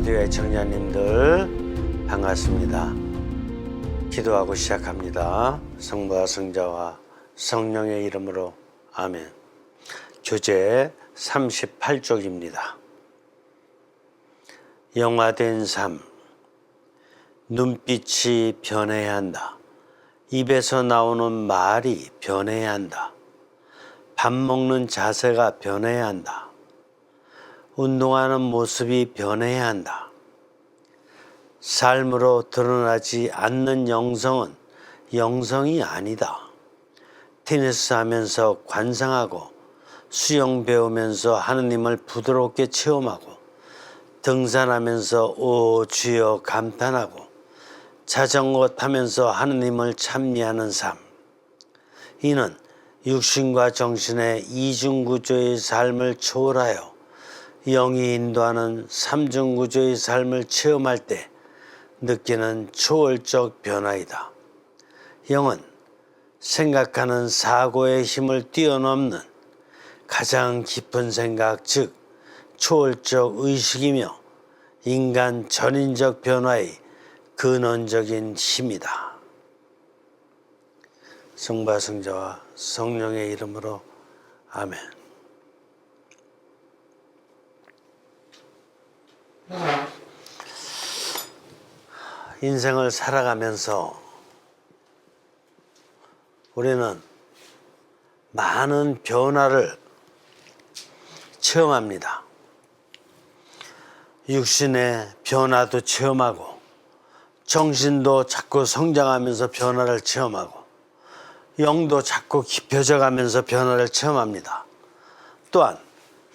라디오 애청자님들 반갑습니다. 기도하고 시작합니다. 성부와 성자와 성령의 이름으로 아멘. 교재 38쪽입니다. 영화된 삶. 눈빛이 변해야 한다. 입에서 나오는 말이 변해야 한다. 밥 먹는 자세가 변해야 한다. 운동하는 모습이 변해야 한다. 삶으로 드러나지 않는 영성은 영성이 아니다. 테니스 하면서 관상하고 수영 배우면서 하느님을 부드럽게 체험하고 등산하면서 오 주여 감탄하고 자전거 타면서 하느님을 찬미하는 삶. 이는 육신과 정신의 이중구조의 삶을 초월하여 영이 인도하는 삼중구조의 삶을 체험할 때 느끼는 초월적 변화이다. 영은 생각하는 사고의 힘을 뛰어넘는 가장 깊은 생각, 즉 초월적 의식이며 인간 전인적 변화의 근원적인 힘이다. 성부와 성자와 성령의 이름으로 아멘. 인생을 살아가면서 우리는 많은 변화를 체험합니다. 육신의 변화도 체험하고 정신도 자꾸 성장하면서 변화를 체험하고 영도 자꾸 깊어져 가면서 변화를 체험합니다. 또한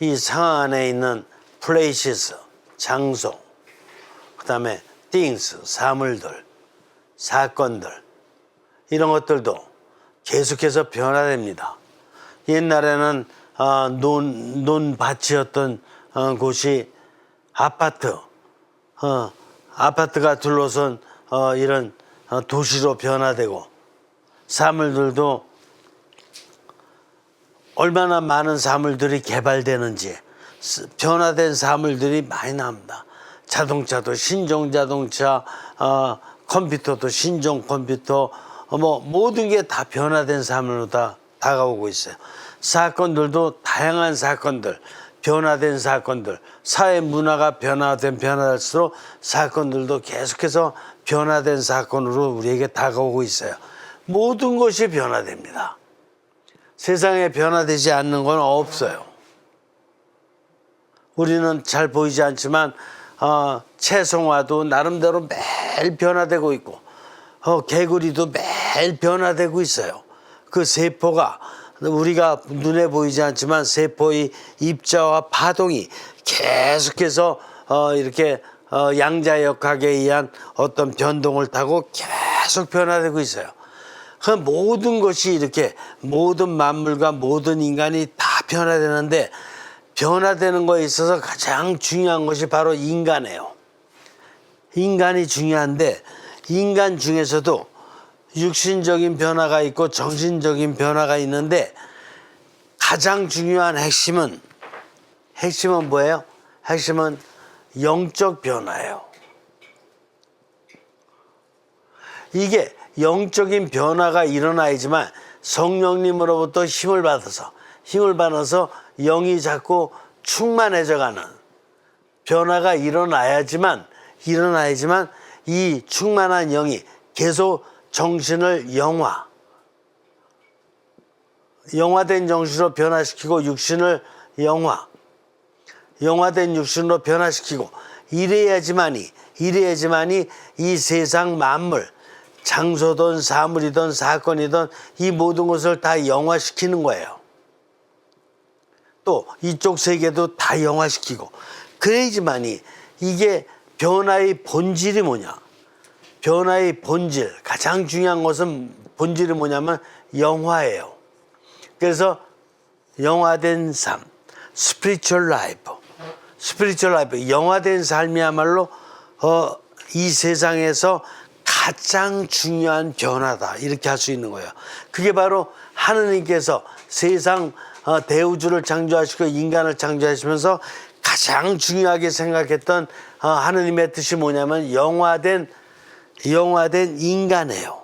이 상황 안에 있는 places, 장소, 그 다음에 things, 사물들, 사건들 이런 것들도 계속해서 변화됩니다. 옛날에는 논밭이었던 곳이 아파트가 둘러선 이런 도시로 변화되고 사물들도 얼마나 많은 사물들이 개발되는지 변화된 사물들이 많이 나옵니다. 자동차도 신종 자동차, 컴퓨터도 신종 컴퓨터, 모든 게 다 변화된 사물로 다 다가오고 있어요. 사건들도 다양한 사건들, 변화된 사건들, 사회 문화가 변화할수록 사건들도 계속해서 변화된 사건으로 우리에게 다가오고 있어요. 모든 것이 변화됩니다. 세상에 변화되지 않는 건 없어요. 우리는 잘 보이지 않지만 채송화도 나름대로 매일 변화되고 있고 개구리도 매일 변화되고 있어요. 그 세포가 우리가 눈에 보이지 않지만 세포의 입자와 파동이 계속해서 이렇게 양자역학에 의한 어떤 변동을 타고 계속 변화되고 있어요. 그 모든 것이 이렇게 모든 만물과 모든 인간이 다 변화되는데 변화되는 거에 있어서 가장 중요한 것이 바로 인간이에요. 인간이 중요한데 인간 중에서도 육신적인 변화가 있고 정신적인 변화가 있는데 가장 중요한 핵심은 뭐예요? 핵심은 영적 변화예요. 이게 영적인 변화가 일어나야지만 성령님으로부터 힘을 받아서 영이 자꾸 충만해져 가는 변화가 일어나야지만 이 충만한 영이 계속 정신을 영화된 정신으로 변화시키고 육신을 영화된 육신으로 변화시키고 이래야지만이 이 세상 만물, 장소든 사물이든 사건이든 이 모든 것을 다 영화시키는 거예요. 또 이쪽 세계도 다 영화시키고 그래야지만이 이게 변화의 본질이 뭐냐? 변화의 본질, 가장 중요한 것은 본질이 뭐냐면 영화예요. 그래서 영화된 삶, spiritual life, 영화된 삶이야말로 이 세상에서 가장 중요한 변화다 이렇게 할 수 있는 거예요. 그게 바로 하느님께서 세상 대우주를 창조하시고 인간을 창조하시면서 가장 중요하게 생각했던 하느님의 뜻이 뭐냐면 영화된 인간이에요.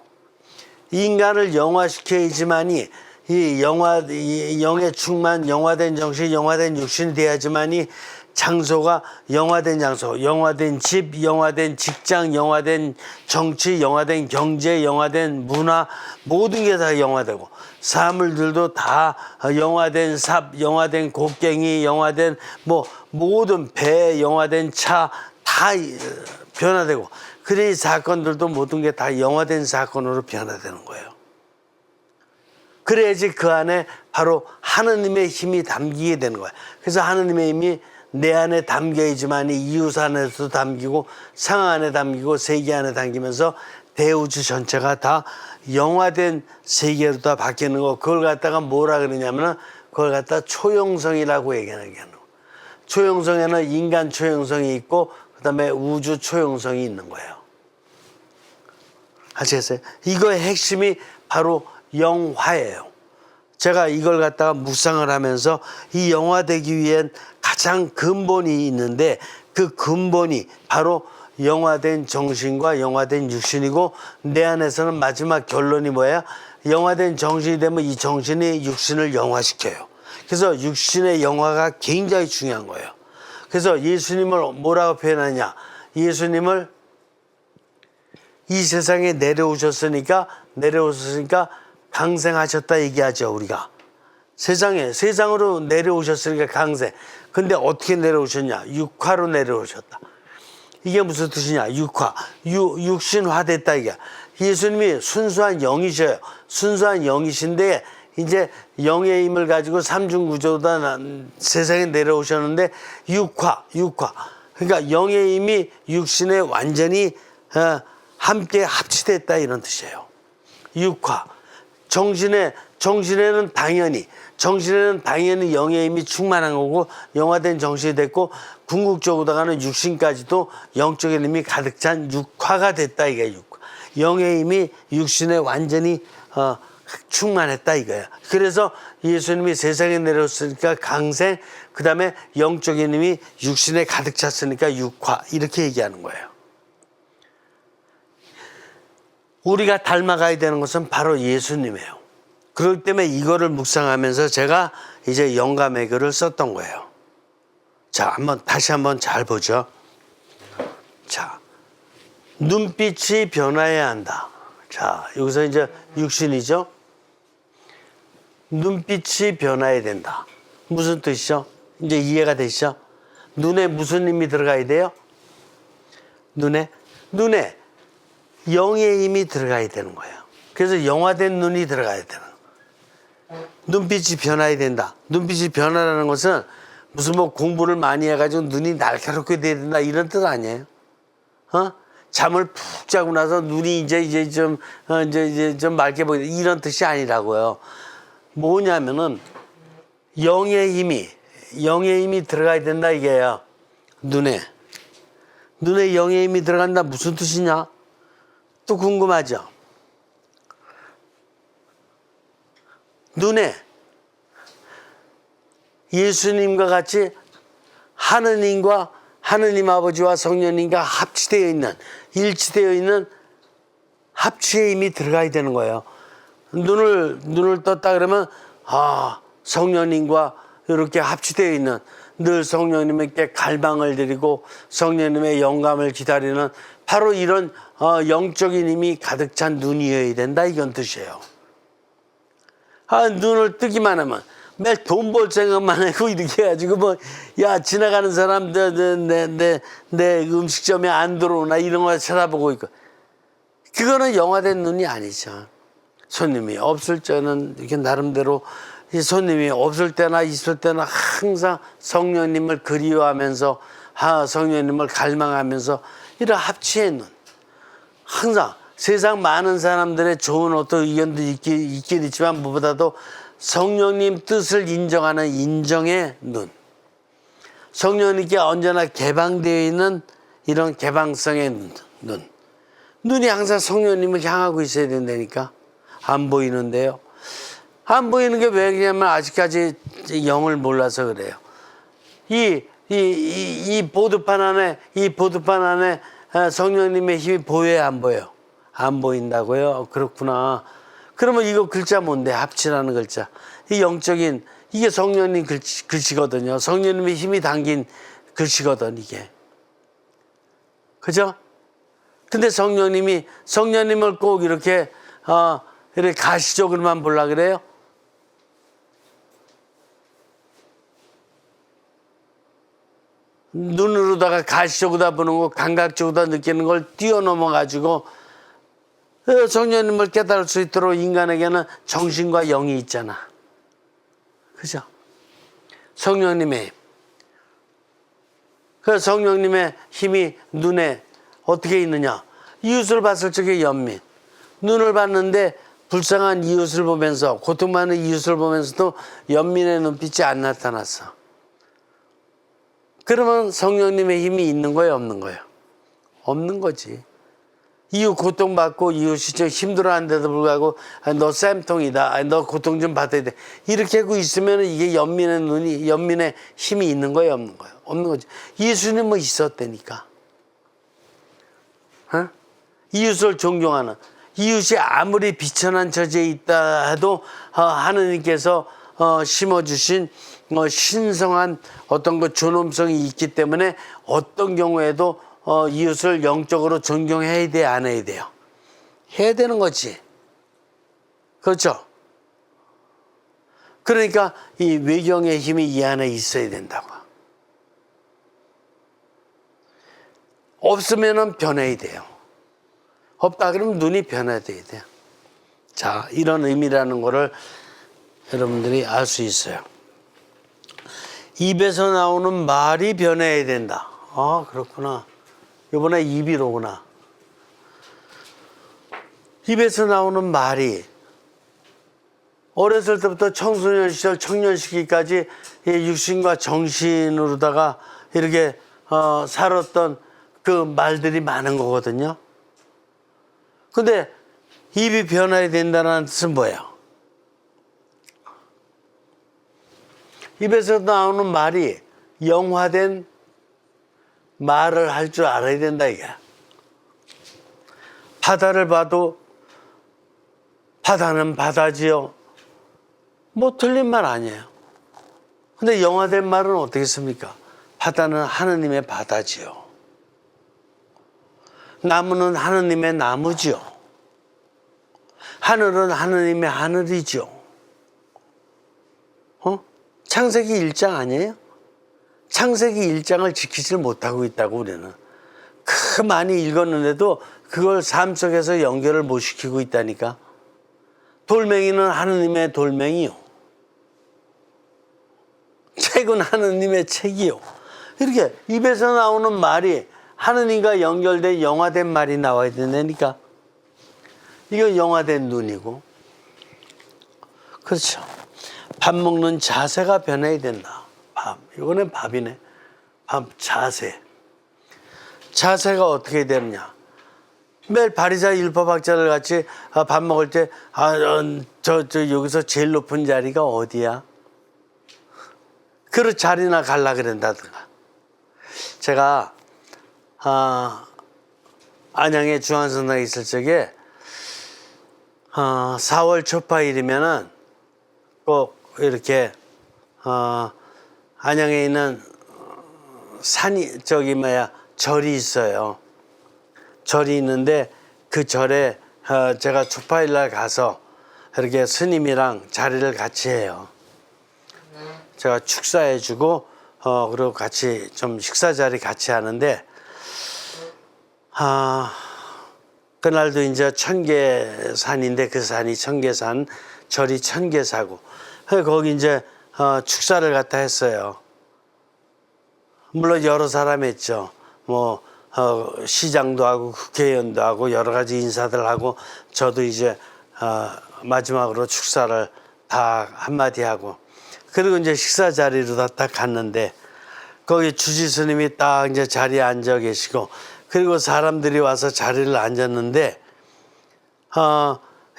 인간을 영화시켜야지만이 이 영의 충만, 영화된 정신, 영화된 육신이 돼야지만이 장소가 영화된 장소, 영화된 집, 영화된 직장, 영화된 정치, 영화된 경제, 영화된 문화, 모든 게 다 영화되고, 사물들도 다 영화된 삽, 영화된 곡괭이, 영화된 모든 배, 영화된 차 다 변화되고, 그래 이 사건들도 모든 게 다 영화된 사건으로 변화되는 거예요. 그래야지 그 안에 바로 하느님의 힘이 담기게 되는 거예요. 그래서 하느님의 힘이 내 안에 담겨야지만 이웃 안에도 담기고 상황 안에 담기고 세계 안에 담기면서 대우주 전체가 다 영화된 세계로 다 바뀌는 거. 그걸 갖다가 뭐라 그러냐면은 그걸 갖다 초용성이라고 얘기하는 거예요. 초용성에는 인간 초용성이 있고 그다음에 우주 초용성이 있는 거예요. 아시겠어요? 이거의 핵심이 바로 영화예요. 제가 이걸 갖다가 묵상을 하면서 이 영화되기 위한 가장 근본이 있는데 그 근본이 바로 영화된 정신과 영화된 육신이고 내 안에서는 마지막 결론이 뭐예요? 영화된 정신이 되면 이 정신이 육신을 영화시켜요. 그래서 육신의 영화가 굉장히 중요한 거예요. 그래서 예수님을 뭐라고 표현하냐? 예수님을 이 세상에 내려오셨으니까 강생하셨다 얘기하죠, 우리가. 세상으로 내려오셨으니까 강생. 근데 어떻게 내려오셨냐? 육화로 내려오셨다. 이게 무슨 뜻이냐? 육신화 됐다 이게. 예수님이 순수한 영이셔요. 순수한 영이신데 이제 영의 힘을 가지고 삼중구조다 세상에 내려오셨는데 육화. 그러니까 영의 힘이 육신에 완전히 함께 합치됐다 이런 뜻이에요. 육화. 정신에는 당연히 영의 힘이 충만한 거고 영화된 정신이 됐고 궁극적으로다가는 육신까지도 영적인 힘이 가득 찬 육화가 됐다 이게 육화. 영의 힘이 육신에 완전히 충만했다 이거야. 그래서 예수님이 세상에 내려왔으니까 강생, 그 다음에 영적인 힘이 육신에 가득 찼으니까 육화 이렇게 얘기하는 거예요. 우리가 닮아가야 되는 것은 바로 예수님이에요. 그렇기 때문에 이거를 묵상하면서 제가 이제 영감의 글을 썼던 거예요. 자, 다시 한번 잘 보죠. 자, 눈빛이 변화해야 한다. 자, 여기서 이제 육신이죠. 눈빛이 변화해야 된다. 무슨 뜻이죠? 이제 이해가 되시죠? 눈에 무슨 힘이 들어가야 돼요? 눈에 영의 힘이 들어가야 되는 거예요. 그래서 영화된 눈이 들어가야 되는 거예요. 눈빛이 변화해야 된다. 눈빛이 변화라는 것은 무슨 공부를 많이 해가지고 눈이 날카롭게 돼야 된다 이런 뜻 아니에요? 잠을 푹 자고 나서 눈이 이제 좀 맑게 보이다 이런 뜻이 아니라고요. 뭐냐면은 영의 힘이 들어가야 된다 이게요. 눈에 영의 힘이 들어간다 무슨 뜻이냐? 또 궁금하죠? 눈에 예수님과 같이 하느님 아버지와 성령님과 일치되어 있는 합치의 힘이 들어가야 되는 거예요. 눈을 떴다 그러면 성령님과 이렇게 합치되어 있는 늘 성령님께 갈망을 드리고 성령님의 영감을 기다리는 바로 이런 영적인 힘이 가득 찬 눈이어야 된다 이건 뜻이에요. 눈을 뜨기만 하면 매일 돈 벌 생각만 하고 이렇게 해가지고 지나가는 사람들 내 음식점에 안 들어오나 이런 거 쳐다보고 있고 그거는 영화된 눈이 아니죠. 손님이 없을 때는 이렇게 나름대로 손님이 없을 때나 있을 때나 항상 성령님을 그리워하면서 성령님을 갈망하면서 이런 합치의 눈. 항상 세상 많은 사람들의 좋은 어떤 의견도 있긴 있지만 무엇보다도 성령님 뜻을 인정하는 인정의 눈. 성령님께 언제나 개방되어 있는 이런 개방성의 눈. 눈이 항상 성령님을 향하고 있어야 된다니까. 안 보이는데요. 안 보이는 게 왜 그러냐면 아직까지 영을 몰라서 그래요. 이 이 보드판 안에 성령님의 힘이 보여요, 안 보여? 안 보인다고요? 그렇구나. 그러면 이거 글자 뭔데? 합치라는 글자. 이 영적인, 이게 성령님 글씨거든요. 성령님의 힘이 담긴 글씨거든, 이게. 그죠? 근데 성령님을 꼭 이렇게 가시적으로만 보려 그래요? 눈으로다가 가시적으로 보는 거, 감각적으로 느끼는 걸 뛰어넘어 가지고 성령님을 깨달을 수 있도록 인간에게는 정신과 영이 있잖아. 그죠? 성령님의 힘이 눈에 어떻게 있느냐? 이웃을 봤을 적에 연민. 눈을 봤는데 불쌍한 이웃을 보면서, 고통받는 이웃을 보면서도 연민의 눈빛이 안 나타났어. 그러면 성령님의 힘이 있는 거예요, 없는 거예요? 없는 거지. 이웃 고통받고 이웃이 좀 힘들어하는데도 불구하고 너 쌤통이다, 너 고통 좀 받아야 돼, 이렇게 하고 있으면 이게 연민의 힘이 있는 거예요, 없는 거예요? 없는 거지. 예수님은 뭐 있었다니까. 어? 이웃을 존경하는, 이웃이 아무리 비천한 처지에 있다 해도 하느님께서 심어주신 신성한 어떤 그 존엄성이 있기 때문에 어떤 경우에도 이웃을 영적으로 존경해야 돼, 안 해야 돼요? 해야 되는 거지. 그렇죠? 그러니까 이 외경의 힘이 이 안에 있어야 된다고. 없으면은 변해야 돼요. 없다 그러면 눈이 변해야 돼요. 자, 이런 의미라는 거를 여러분들이 알 수 있어요. 입에서 나오는 말이 변해야 된다. 아, 그렇구나. 이번에 입이로구나. 입에서 나오는 말이 어렸을 때부터 청소년 시절, 청년 시기까지 육신과 정신으로다가 이렇게 살았던 그 말들이 많은 거거든요. 근데 입이 변해야 된다는 뜻은 뭐예요? 입에서 나오는 말이 영화된 말을 할 줄 알아야 된다, 이게. 바다를 봐도 바다는 바다지요. 뭐 틀린 말 아니에요. 근데 영화된 말은 어떻게 씁니까? 바다는 하느님의 바다지요. 나무는 하느님의 나무지요. 하늘은 하느님의 하늘이지요. 창세기 1장 아니에요? 창세기 1장을 지키질 못하고 있다고 우리는. 그 많이 읽었는데도 그걸 삶 속에서 연결을 못 시키고 있다니까. 돌멩이는 하느님의 돌멩이요. 책은 하느님의 책이요. 이렇게 입에서 나오는 말이 하느님과 연결된 영화된 말이 나와야 된다니까. 이건 영화된 눈이고. 그렇죠. 밥 먹는 자세가 변해야 된다. 밥. 이거는 밥이네. 밥 자세. 자세가 어떻게 되느냐. 매일 바리사 율법학자들 같이 밥 먹을 때 여기서 제일 높은 자리가 어디야? 그 자리나 갈라 그런다든가. 제가 안양에 중앙성당에 있을 적에 4월 초파일이면은 꼭 이렇게 안양에 있는 절이 있어요. 절이 있는데 그 절에 제가 초파일날 가서 이렇게 스님이랑 자리를 같이 해요. 제가 축사해주고 그리고 같이 좀 식사 자리 같이 하는데 그날도 이제 청계산인데 그 산이 청계산, 절이 청계사고 거기 이제 축사를 갖다 했어요. 물론 여러 사람 했죠. 뭐 시장도 하고 국회의원도 하고 여러 가지 인사들 하고 저도 이제 마지막으로 축사를 다 한마디 하고 그리고 이제 식사 자리로 다 딱 갔는데 거기 주지 스님이 딱 이제 자리에 앉아 계시고 그리고 사람들이 와서 자리를 앉았는데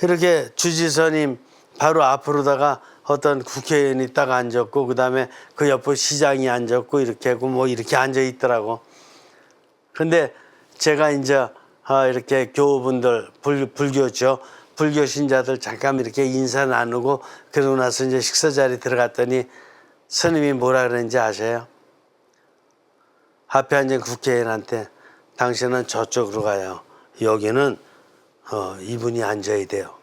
이렇게 주지 스님 바로 앞으로다가 어떤 국회의원이 딱 앉았고 그다음에 그 옆에 시장이 앉았고 이렇게 하고 뭐 이렇게 앉아 있더라고. 근데 제가 이제 이렇게 교우분들 불교죠. 불교 신자들 잠깐 이렇게 인사 나누고 그러고 나서 이제 식사 자리 들어갔더니 스님이 뭐라 그랬는지 아세요? 앞에 앉은 국회의원한테 당신은 저쪽으로 가요. 여기는 이분이 앉아야 돼요.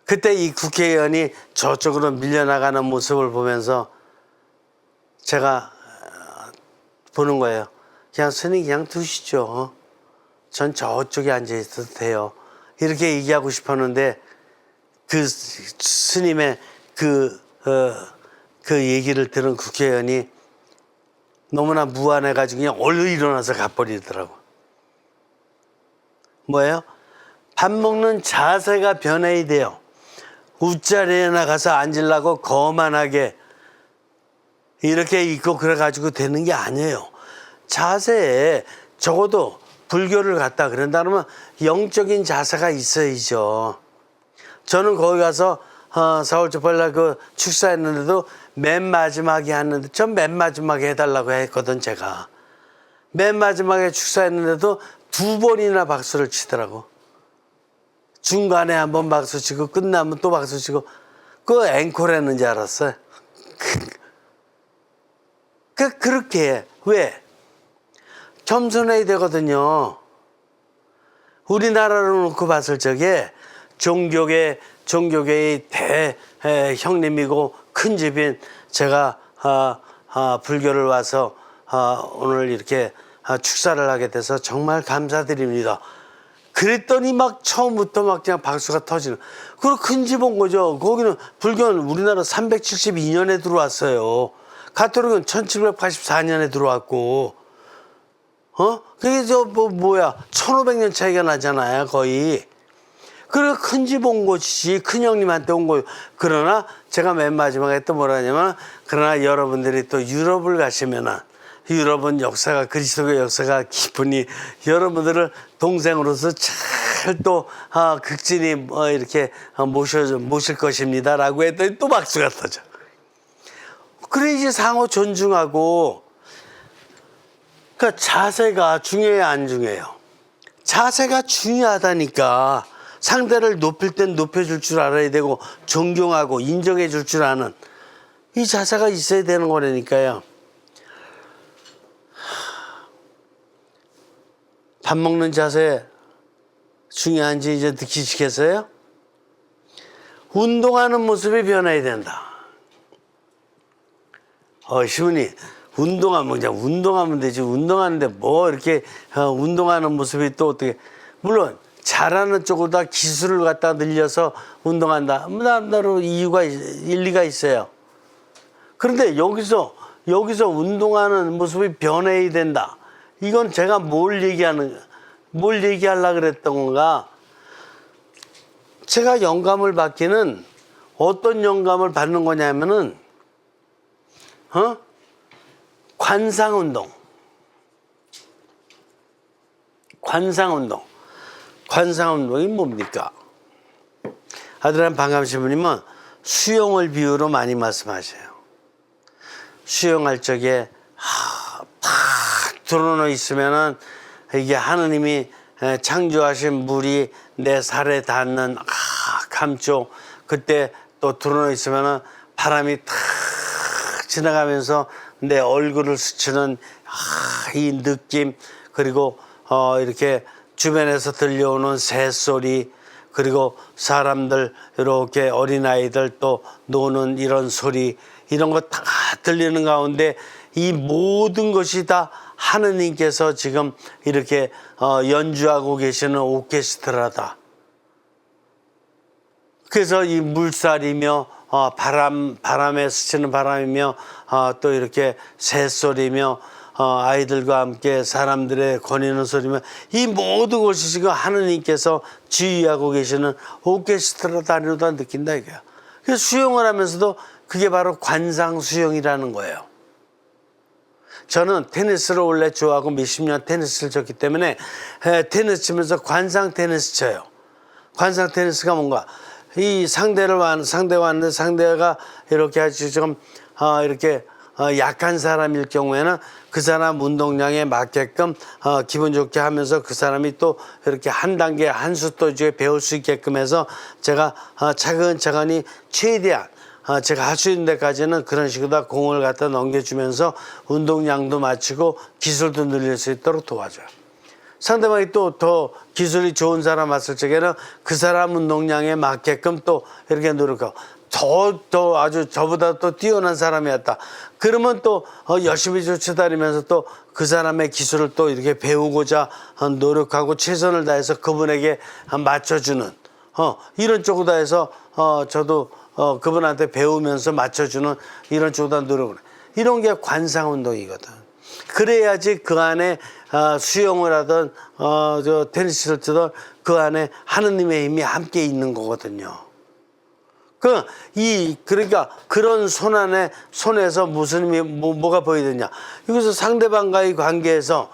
그때 이 국회의원이 저쪽으로 밀려나가는 모습을 보면서 제가 보는 거예요. 그냥 스님 그냥 두시죠. 전 저쪽에 앉아 있어도 돼요. 이렇게 얘기하고 싶었는데 그 스님의 그 얘기를 들은 국회의원이 너무나 무안해가지고 그냥 얼른 일어나서 가버리더라고. 뭐예요? 밥 먹는 자세가 변해야 돼요. 웃자리에 나가서 앉으려고 거만하게 이렇게 있고 그래가지고 되는 게 아니에요. 자세에 적어도 불교를 갔다 그런다 그러면 영적인 자세가 있어야죠. 저는 거기 가서 서울조팔라 그 축사했는데도 맨 마지막에 하는데 전 맨 마지막에 해달라고 했거든. 제가 맨 마지막에 축사했는데도 2번이나 박수를 치더라고. 중간에 한번 박수 치고 끝나면 또 박수 치고 그 앵콜 했는지 알았어요. 그렇게 해. 왜? 겸손해야 되거든요. 우리나라로 놓고 봤을 적에 종교계의 형님이고 큰 집인 제가 불교를 와서 오늘 이렇게 축사를 하게 돼서 정말 감사드립니다. 그랬더니 막 처음부터 막 그냥 박수가 터지는. 그리고 큰 집 온 거죠. 거기는 불교는 우리나라 372년에 들어왔어요. 가톨릭은 1784년에 들어왔고, 그게 1500년 차이가 나잖아요, 거의. 그리고 큰 집 온 것이지, 큰 형님한테 온 거예요. 그러나 제가 맨 마지막에 또 뭐라 하냐면, 그러나 여러분들이 또 유럽을 가시면은, 유럽은 역사가 그리스도의 역사가 깊으니 여러분들을 동생으로서 잘 또 극진히 이렇게 모실 것입니다라고 했더니 또 박수가 터져. 그래 이제 상호 존중하고 그러니까 자세가 중요해요, 안 중요해요? 자세가 중요하다니까. 상대를 높일 땐 높여줄 줄 알아야 되고 존경하고 인정해 줄 줄 아는 이 자세가 있어야 되는 거라니까요. 밥 먹는 자세 중요한지 이제 느끼시겠어요? 운동하는 모습이 변해야 된다. 시훈이 운동하면 그냥 운동하면 되지. 운동하는데 뭐 이렇게 운동하는 모습이 또 어떻게. 물론 잘하는 쪽으로 다 기술을 갖다 늘려서 운동한다. 나름대로 이유가 일리가 있어요. 그런데 여기서 운동하는 모습이 변해야 된다. 이건 제가 뭘 얘기하려고 그랬던 건가? 제가 영감을 받기는 어떤 영감을 받는 거냐면은, 관상운동. 관상운동이 뭡니까? 아들한 반감신부님은 수영을 비유로 많이 말씀하셔요. 수영할 적에 탁 드러져 있으면은 이게 하느님이 창조하신 물이 내 살에 닿는 감쪽. 그때 또 드러져 있으면은 바람이 탁 지나가면서 내 얼굴을 스치는 이 느낌. 그리고 이렇게 주변에서 들려오는 새소리. 그리고 사람들 이렇게 어린아이들 또 노는 이런 소리. 이런 거 다 들리는 가운데 이 모든 것이 다 하느님께서 지금 이렇게 연주하고 계시는 오케스트라다. 그래서 이 물살이며 바람에 스치는 바람이며 또 이렇게 새소리며 아이들과 함께 사람들의 거니는 소리며 이 모든 것이 지금 하느님께서 지휘하고 계시는 오케스트라다리로다 느낀다 이거야. 그래서 수영을 하면서도 그게 바로 관상 수영이라는 거예요. 저는 테니스를 원래 좋아하고 몇십 년 테니스를 쳤기 때문에 테니스 치면서 관상 테니스 쳐요. 관상 테니스가 뭔가 이 상대가 왔는데 상대가 이렇게 아주 좀 이렇게 약한 사람일 경우에는 그 사람 운동량에 맞게끔 기분 좋게 하면서 그 사람이 또 이렇게 한 단계 한 수 또 이제 배울 수 있게끔 해서 제가 차근차근히 최대한 제가 할 수 있는 데까지는 그런 식으로 다 공을 갖다 넘겨주면서 운동량도 맞추고 기술도 늘릴 수 있도록 도와줘요. 상대방이 또 더 기술이 좋은 사람 왔을 적에는 그 사람 운동량에 맞게끔 또 이렇게 노력하고 더 아주 저보다 또 뛰어난 사람이었다. 그러면 또 열심히 쫓아다니면서 또 그 사람의 기술을 또 이렇게 배우고자 노력하고 최선을 다해서 그분에게 맞춰주는 이런 쪽으로 다 해서 저도 그분한테 배우면서 맞춰주는 이런 쪽으로 다 노력을 해. 이런 게 관상운동이거든. 그래야지 그 안에 수영을 하든 저 테니스를 치든 그 안에 하느님의 힘이 함께 있는 거거든요. 그러니까 그런 손에서 무슨 힘이 뭐가 보이느냐. 여기서 상대방과의 관계에서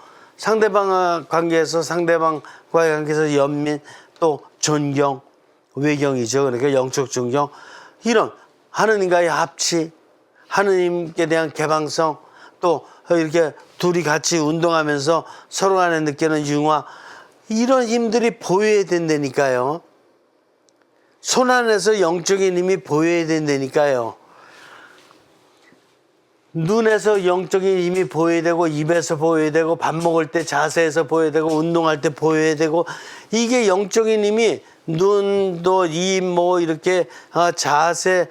연민 또 존경, 외경이죠. 그러니까 영적 존경, 이런 하느님과의 합치, 하느님께 대한 개방성, 또 이렇게 둘이 같이 운동하면서 서로 간에 느끼는 융화, 이런 힘들이 보여야 된다니까요. 손 안에서 영적인 힘이 보여야 된다니까요. 눈에서 영적인 힘이 보여야 되고, 입에서 보여야 되고, 밥 먹을 때 자세에서 보여야 되고, 운동할 때 보여야 되고, 이게 영적인 힘이 눈도 입 이렇게 자세,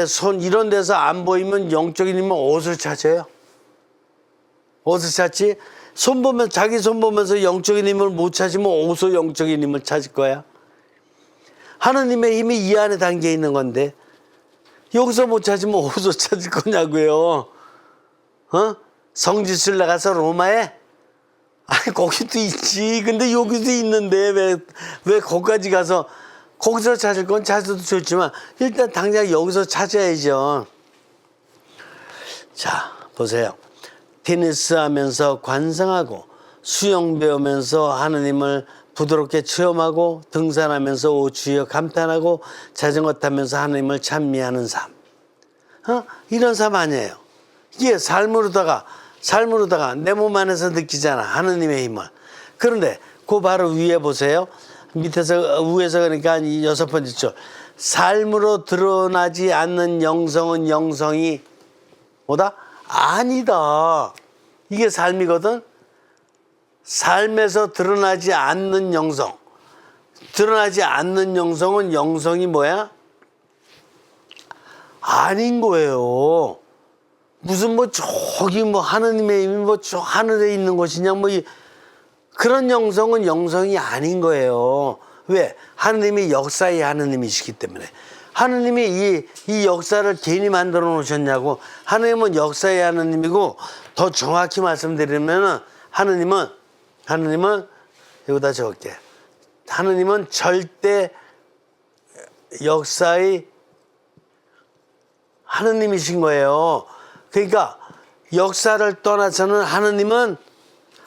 손 이런 데서 안 보이면 영적인 힘은 어디서 찾아요? 어디서 찾지? 자기 손 보면서 영적인 힘을 못 찾으면 어디서 영적인 힘을 찾을 거야? 하느님의 힘이 이 안에 담겨 있는 건데 여기서 못 찾으면 어디서 찾을 거냐고요. 성지순례 가서 로마에? 아니 거기도 있지. 근데 여기도 있는데 왜 거기까지 가서 거기서 찾을 건 찾아도 좋지만 일단 당장 여기서 찾아야죠. 자, 보세요. 테니스 하면서 관상하고 수영 배우면서 하느님을 부드럽게 체험하고 등산하면서 오 주여 감탄하고 자전거 타면서 하느님을 찬미하는 삶. 이런 삶 아니에요. 이게 삶으로다가 내 몸 안에서 느끼잖아. 하느님의 힘을. 그런데 그 바로 위에 보세요. 위에서 그러니까 이 6번째 줄. 삶으로 드러나지 않는 영성은 영성이 뭐다? 아니다. 이게 삶이거든. 삶에서 드러나지 않는 영성. 드러나지 않는 영성은 영성이 뭐야? 아닌 거예요. 무슨 저기 하느님의 힘이 저 하늘에 있는 것이냐 그런 영성은 영성이 아닌 거예요. 왜? 하느님이 역사의 하느님이시기 때문에. 하느님이 이 역사를 괜히 만들어 놓으셨냐고. 하느님은 역사의 하느님이고, 더 정확히 말씀드리면 하느님은 여기다 적을게. 하느님은 절대 역사의 하느님이신 거예요. 그러니까 역사를 떠나서는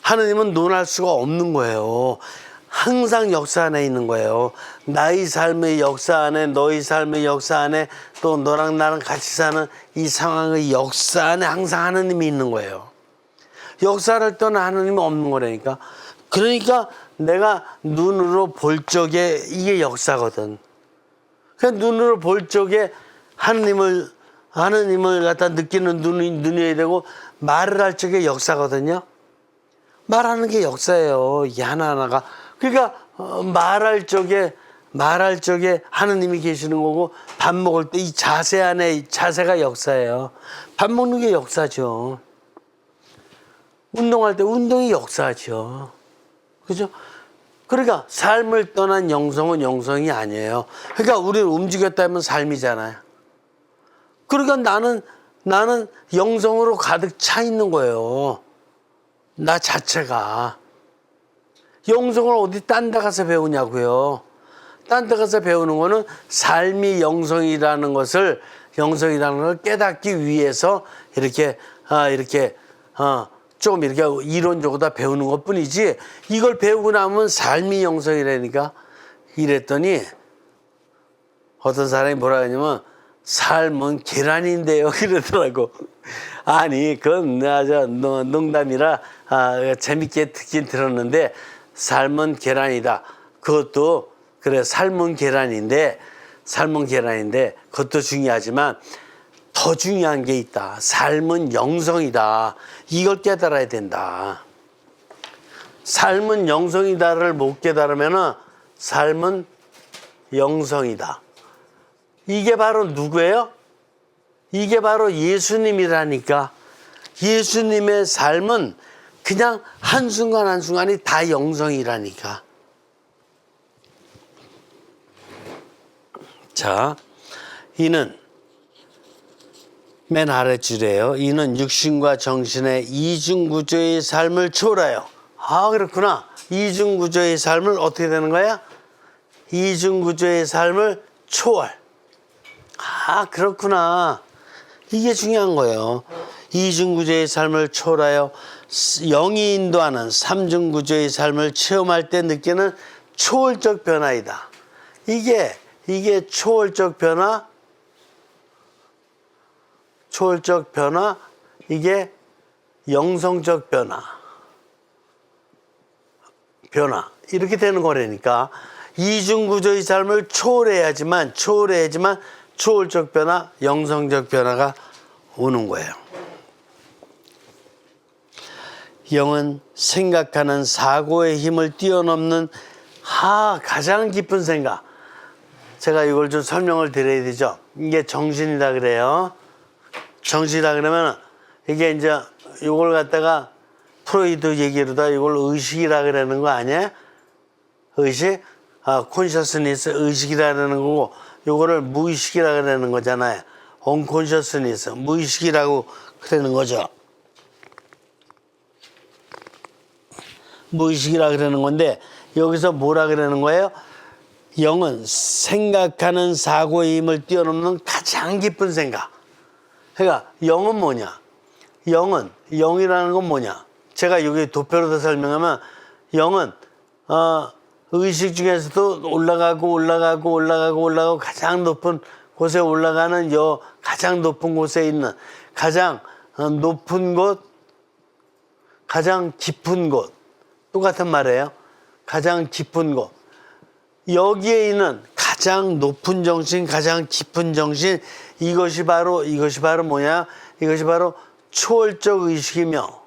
하느님은 논할 수가 없는 거예요. 항상 역사 안에 있는 거예요. 나의 삶의 역사 안에, 너의 삶의 역사 안에, 또 너랑 나랑 같이 사는 이 상황의 역사 안에 항상 하느님이 있는 거예요. 역사를 떠나 하느님이 없는 거라니까. 그러니까 내가 눈으로 볼 적에 이게 역사거든. 그냥 눈으로 볼 적에 하느님을 갖다 느끼는 눈이 되고, 말을 할 적에 역사거든요. 말하는 게 역사예요. 이 하나하나가. 그러니까 말할 적에 하느님이 계시는 거고, 밥 먹을 때 이 자세 안에 자세가 역사예요. 밥 먹는 게 역사죠. 운동할 때 운동이 역사죠. 그죠? 그러니까 삶을 떠난 영성은 영성이 아니에요. 그러니까 우리를 움직였다면 삶이잖아요. 그러니까 나는 영성으로 가득 차 있는 거예요. 나 자체가. 영성을 어디 딴 데 가서 배우냐고요. 딴 데 가서 배우는 거는 삶이 영성이라는 걸 깨닫기 위해서 이렇게 조금 이렇게 이론적으로 다 배우는 것 뿐이지, 이걸 배우고 나면 삶이 영성이라니까. 이랬더니 어떤 사람이 뭐라 하냐면 삶은 계란인데요 이러더라고. 아니 그건 농담이라 재밌게 듣긴 들었는데 삶은 계란이다. 그것도 그래 삶은 계란인데 그것도 중요하지만 더 중요한 게 있다. 삶은 영성이다. 이걸 깨달아야 된다. 삶은 영성이다를 못 깨달으면 삶은 영성이다. 이게 바로 누구예요? 이게 바로 예수님이라니까. 예수님의 삶은 그냥 한순간 한순간이 다 영성이라니까. 자, 이는 맨 아랫줄이에요. 이는 육신과 정신의 이중구조의 삶을 초월하여. 아, 그렇구나. 이중구조의 삶을 어떻게 되는 거야? 이중구조의 삶을 초월. 아, 그렇구나. 이게 중요한 거예요. 이중구조의 삶을 초월하여 영이 인도하는 삼중구조의 삶을 체험할 때 느끼는 초월적 변화이다. 이게 초월적 변화, 이게 영성적 변화 이렇게 되는 거라니까. 이중구조의 삶을 초월해야지만 초월적 변화, 영성적 변화가 오는 거예요. 영은 생각하는 사고의 힘을 뛰어넘는 가장 깊은 생각. 제가 이걸 좀 설명을 드려야 되죠. 이게 정신이다 그래요. 정신이다 그러면 이게 이제 이걸 갖다가 프로이드 얘기로다 이걸 의식이라 그러는 거 아니에요? 의식? 콘셔스니스 의식이라는 거고 요거를 무의식이라 그러는 거잖아요. 언콘셔스니스 무의식이라고 그러는 거죠. 무의식이라 그러는 건데 여기서 뭐라 그러는 거예요? 영은 생각하는 사고의 힘을 뛰어넘는 가장 깊은 생각. 그러니까 영은 뭐냐? 영이라는 건 뭐냐? 제가 여기 도표로 더 설명하면 영은 의식 중에서도 올라가고 가장 높은 곳에 올라가는 가장 높은 곳에 있는 가장 높은 곳, 가장 깊은 곳. 똑같은 말이에요. 가장 깊은 곳. 여기에 있는 가장 높은 정신, 가장 깊은 정신, 이것이 바로 뭐냐? 이것이 바로 초월적 의식이며,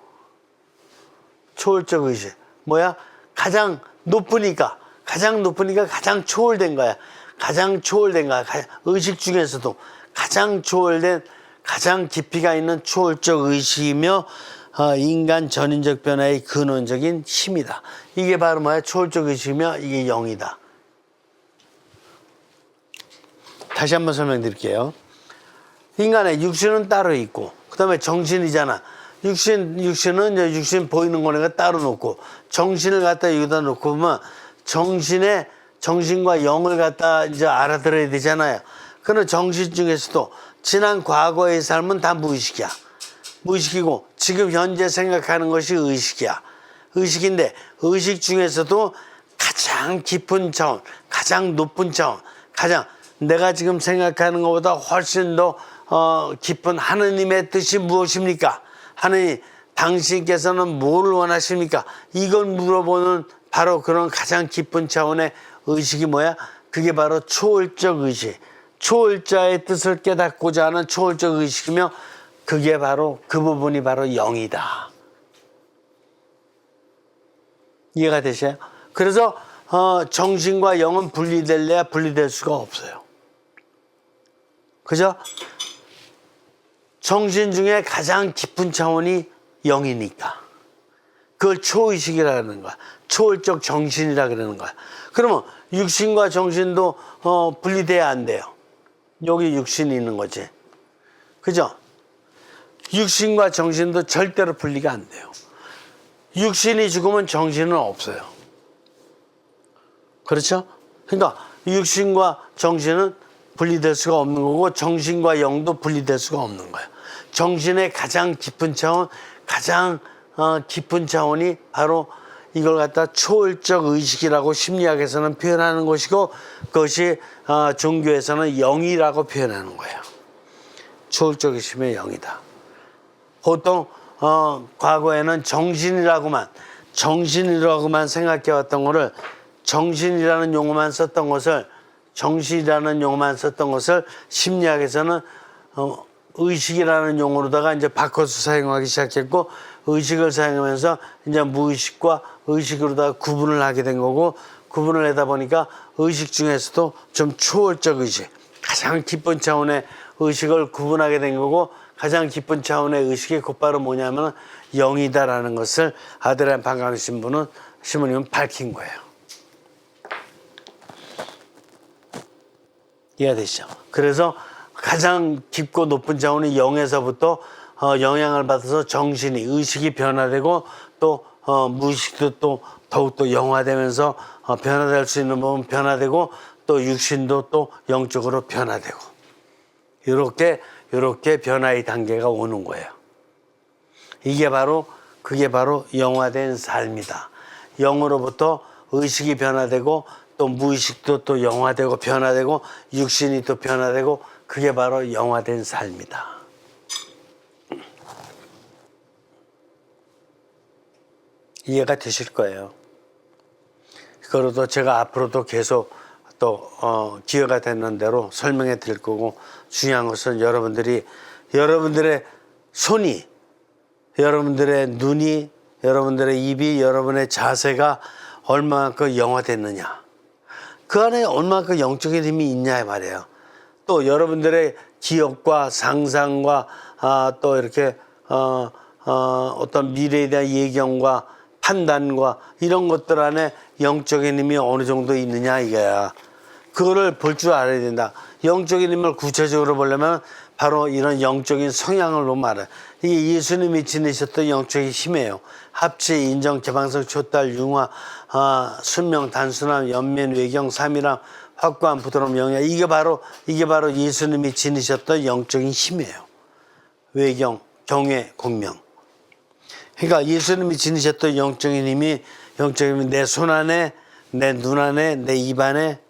초월적 의식. 뭐야? 가장 높으니까 가장 초월된 거야. 가장 초월된 거야. 의식 중에서도 가장 초월된, 가장 깊이가 있는 초월적 의식이며, 인간 전인적 변화의 근원적인 힘이다. 이게 바로 뭐야? 초월적 의식이며 이게 영이다. 다시 한번 설명드릴게요. 인간의 육신은 따로 있고 그 다음에 정신이잖아. 육신은 이제 육신 보이는 거니까 따로 놓고 정신을 갖다 여기다 놓고 보면 정신과 영을 갖다 이제 알아들어야 되잖아요. 그러나 정신 중에서도 지난 과거의 삶은 다 무의식이야. 무의식이고 지금 현재 생각하는 것이 의식이야. 의식인데 의식 중에서도 가장 깊은 차원, 가장 높은 차원, 가장 내가 지금 생각하는 것보다 훨씬 더 깊은 하느님의 뜻이 무엇입니까? 하느님, 당신께서는 뭘 원하십니까? 이걸 물어보는 바로 그런 가장 깊은 차원의 의식이 뭐야? 그게 바로 초월적 의식. 초월자의 뜻을 깨닫고자 하는 초월적 의식이며 그게 바로 그 부분이 바로 영이다. 이해가 되세요? 그래서 정신과 영은 분리될래야 분리될 수가 없어요. 그죠? 정신 중에 가장 깊은 차원이 영이니까. 그걸 초의식이라는 거야. 초월적 정신이라 그러는 거야. 그러면 육신과 정신도 분리돼야 안 돼요. 여기 육신이 있는 거지. 그죠? 육신과 정신도 절대로 분리가 안 돼요. 육신이 죽으면 정신은 없어요. 그렇죠? 그러니까 육신과 정신은 분리될 수가 없는 거고 정신과 영도 분리될 수가 없는 거예요. 정신의 가장 깊은 차원, 가장 깊은 차원이 바로 이걸 갖다 초월적 의식이라고 심리학에서는 표현하는 것이고, 그것이 종교에서는 영이라고 표현하는 거예요. 초월적 의식의 영이다. 보통 과거에는 정신이라고만 생각해 왔던 거를, 정신이라는 용어만 썼던 것을 심리학에서는 의식이라는 용어로다가 이제 바꿔서 사용하기 시작했고, 의식을 사용하면서 이제 무의식과 의식으로다가 구분을 하게 된 거고, 구분을 하다 보니까 의식 중에서도 좀 초월적 의식, 가장 깊은 차원의 의식을 구분하게 된 거고, 가장 깊은 차원의 의식이 곧바로 뭐냐면 영이다라는 것을 아드리안 방가누 신부님은 밝힌 거예요. 이해가 되시죠? 그래서 가장 깊고 높은 차원의 영에서부터 영향을 받아서 정신이, 의식이 변화되고, 또 무의식도 또 더욱더 영화되면서 변화될 수 있는 부분 변화되고, 또 육신도 또 영적으로 변화되고, 이렇게 변화의 단계가 오는 거예요. 그게 바로 영화된 삶이다. 영으로부터 의식이 변화되고, 또 무의식도 또 영화되고 변화되고, 육신이 또 변화되고, 그게 바로 영화된 삶이다. 이해가 되실 거예요. 그거로도 제가 앞으로도 계속 또 기회가 되는 대로 설명해 드릴 거고, 중요한 것은 여러분들의 손이, 여러분들의 눈이, 여러분들의 입이, 여러분의 자세가 얼마만큼 영화됐느냐, 그 안에 얼마만큼 영적인 힘이 있냐 말이에요. 또 여러분들의 기억과 상상과 또 이렇게 어떤 미래에 대한 예견과 판단과 이런 것들 안에 영적인 힘이 어느 정도 있느냐 이거야. 그거를 볼 줄 알아야 된다. 영적인 힘을 구체적으로 보려면 바로 이런 영적인 성향으로 말해. 이게 예수님이 지니셨던 영적인 힘이에요. 합치, 인정, 개방성, 촛달, 융화, 순명, 단순함, 연면, 외경, 삼위람, 확고한 부드러움, 영야. 이게 바로 예수님이 지니셨던 영적인 힘이에요. 외경, 경외, 공명. 그러니까 예수님이 지니셨던 영적인 힘이 내 손 안에, 내 눈 안에, 내 입 안에,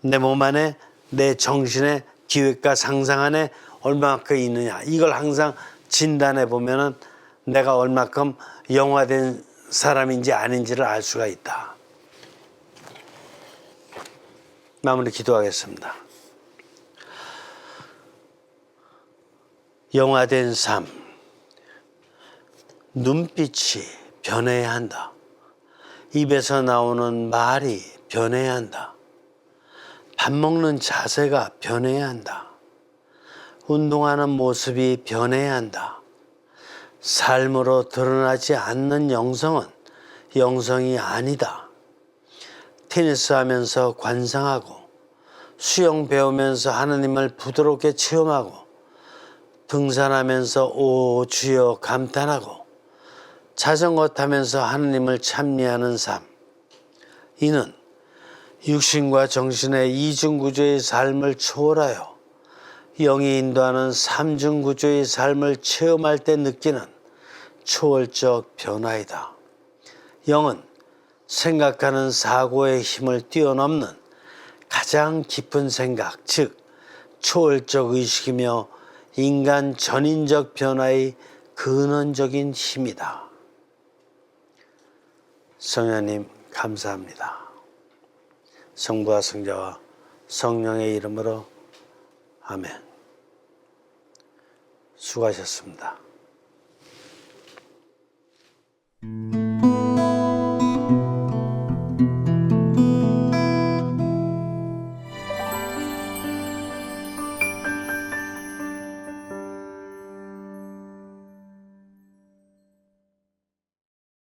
내 몸 안에, 내 정신의 기획과 상상 안에 얼마만큼 있느냐. 이걸 항상 진단해 보면은 내가 얼마큼 영화된 사람인지 아닌지를 알 수가 있다. 마무리 기도하겠습니다. 영화된 삶, 눈빛이 변해야 한다. 입에서 나오는 말이 변해야 한다. 밥 먹는 자세가 변해야 한다. 운동하는 모습이 변해야 한다. 삶으로 드러나지 않는 영성은 영성이 아니다. 테니스 하면서 관상하고, 수영 배우면서 하느님을 부드럽게 체험하고, 등산하면서 오 주여 감탄하고, 자전거 타면서 하느님을 찬미하는 삶. 이는 육신과 정신의 이중구조의 삶을 초월하여 영이 인도하는 삼중구조의 삶을 체험할 때 느끼는 초월적 변화이다. 영은 생각하는 사고의 힘을 뛰어넘는 가장 깊은 생각, 즉 초월적 의식이며 인간 전인적 변화의 근원적인 힘이다. 성령님 감사합니다. 성부와 성자와 성령의 이름으로 아멘. 수고하셨습니다.